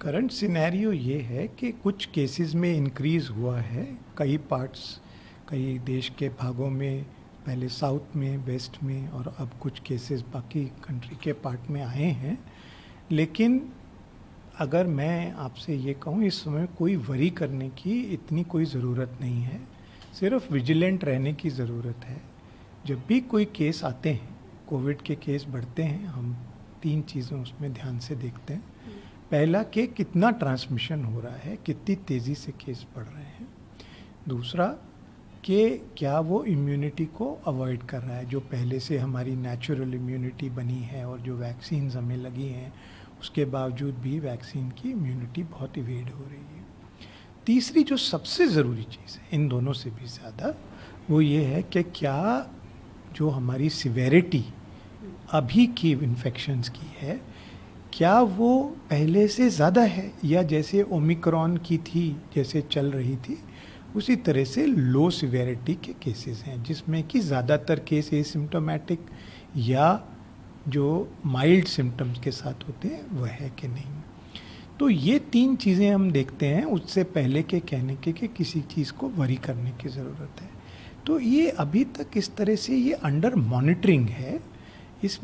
Current scenario ये है कि कुछ केसेस में इंक्रीज़ हुआ है, कई पार्ट्स, कई देश के भागों में, पहले साउथ में, वेस्ट में, और अब कुछ केसेस बाकी कंट्री के पार्ट में आए हैं। लेकिन अगर मैं आपसे ये कहूँ, इस समय कोई वरी करने की इतनी कोई ज़रूरत नहीं है, सिर्फ विजिलेंट रहने की ज़रूरत है। जब भी कोई केस आते हैं, कोविड के केस बढ़ते हैं, हम 3 चीज़ें उसमें ध्यान से देखते हैं। पहला कि कितना ट्रांसमिशन हो रहा है, कितनी तेज़ी से केस बढ़ रहे हैं। दूसरा कि क्या वो इम्यूनिटी को अवॉइड कर रहा है, जो पहले से हमारी नेचुरल इम्यूनिटी बनी है और जो वैक्सीन्स हमें लगी हैं, उसके बावजूद भी वैक्सीन की इम्यूनिटी बहुत इवेड हो रही है। तीसरी जो सबसे ज़रूरी चीज़ है, इन दोनों से भी ज़्यादा, वो ये है कि क्या जो हमारी सिवेरिटी अभी की इन्फेक्शंस की है, क्या वो पहले से ज़्यादा है, या जैसे ओमिक्रॉन की थी, जैसे चल रही थी, उसी तरह से लो सिवेरिटी के केसेस हैं, जिसमें कि ज़्यादातर केस एसिम्प्टोमेटिक या जो माइल्ड सिम्टम्स के साथ होते हैं वह है कि नहीं। तो ये 3 चीज़ें हम देखते हैं उससे पहले के कहने के कि किसी चीज़ को वरी करने की ज़रूरत है। तो ये अभी तक इस तरह से ये अंडर मॉनिटरिंग है। इस